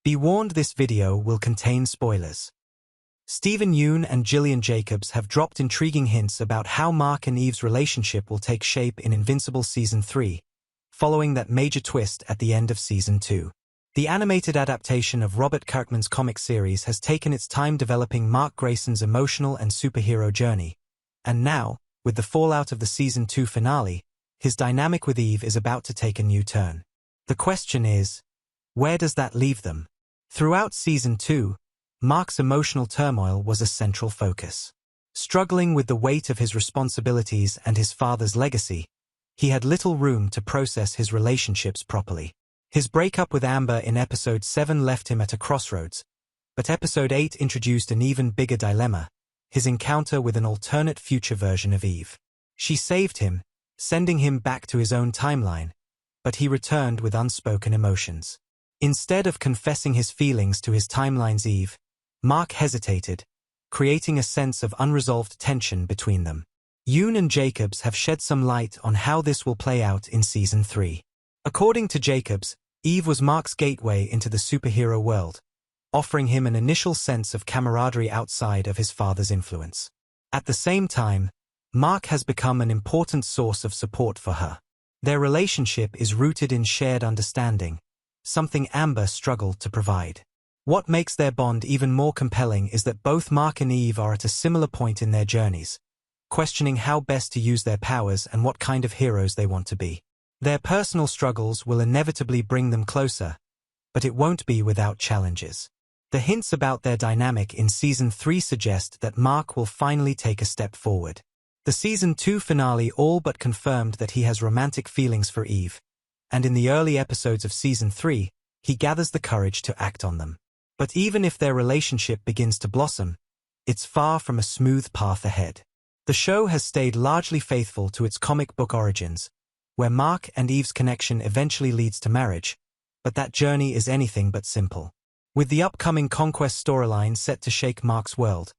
Be warned, this video will contain spoilers. Yeun and Gillian Jacobs have dropped intriguing hints about how Mark and Eve's relationship will take shape in Invincible Season 3, following that major twist at the end of Season 2. The animated adaptation of Robert Kirkman's comic series has taken its time developing Mark Grayson's emotional and superhero journey, and now, with the fallout of the Season 2 finale, his dynamic with Eve is about to take a new turn. The question is, where does that leave them? Throughout Season 2, Mark's emotional turmoil was a central focus. Struggling with the weight of his responsibilities and his father's legacy, he had little room to process his relationships properly. His breakup with Amber in Episode 7 left him at a crossroads, but Episode 8 introduced an even bigger dilemma: his encounter with an alternate future version of Eve. She saved him, sending him back to his own timeline, but he returned with unspoken emotions. Instead of confessing his feelings to his timeline's Eve, Mark hesitated, creating a sense of unresolved tension between them. Yeun and Jacobs have shed some light on how this will play out in Season 3. According to Jacobs, Eve was Mark's gateway into the superhero world, offering him an initial sense of camaraderie outside of his father's influence. At the same time, Mark has become an important source of support for her. Their relationship is rooted in shared understanding, something Amber struggled to provide. What makes their bond even more compelling is that both Mark and Eve are at a similar point in their journeys, questioning how best to use their powers and what kind of heroes they want to be. Their personal struggles will inevitably bring them closer, but it won't be without challenges. The hints about their dynamic in Season 3 suggest that Mark will finally take a step forward. The Season 2 finale all but confirmed that he has romantic feelings for Eve, and in the early episodes of Season 3, he gathers the courage to act on them. But even if their relationship begins to blossom, it's far from a smooth path ahead. The show has stayed largely faithful to its comic book origins, where Mark and Eve's connection eventually leads to marriage, but that journey is anything but simple. With the upcoming Conquest storyline set to shake Mark's world,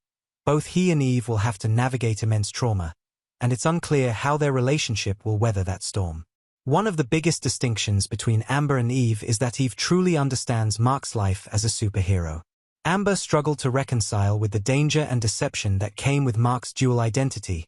both he and Eve will have to navigate immense trauma, and it's unclear how their relationship will weather that storm. One of the biggest distinctions between Amber and Eve is that Eve truly understands Mark's life as a superhero. Amber struggled to reconcile with the danger and deception that came with Mark's dual identity,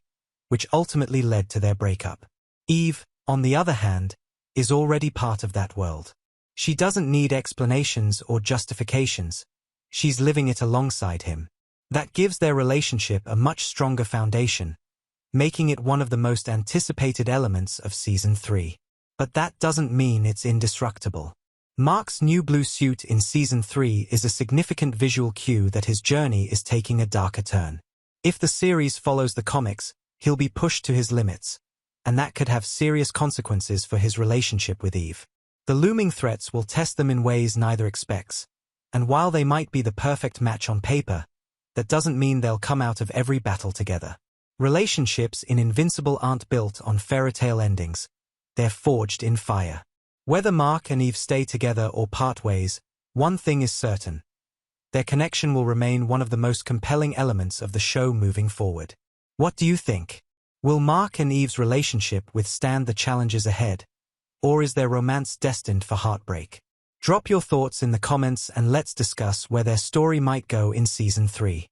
which ultimately led to their breakup. Eve, on the other hand, is already part of that world. She doesn't need explanations or justifications. She's living it alongside him. That gives their relationship a much stronger foundation, making it one of the most anticipated elements of Season 3. But that doesn't mean it's indestructible. Mark's new blue suit in Season 3 is a significant visual cue that his journey is taking a darker turn. If the series follows the comics, he'll be pushed to his limits, and that could have serious consequences for his relationship with Eve. The looming threats will test them in ways neither expects, and while they might be the perfect match on paper, that doesn't mean they'll come out of every battle together. Relationships in Invincible aren't built on fairy tale endings. They're forged in fire. Whether Mark and Eve stay together or part ways, one thing is certain: their connection will remain one of the most compelling elements of the show moving forward. What do you think? Will Mark and Eve's relationship withstand the challenges ahead, or is their romance destined for heartbreak? Drop your thoughts in the comments and let's discuss where their story might go in Season 3.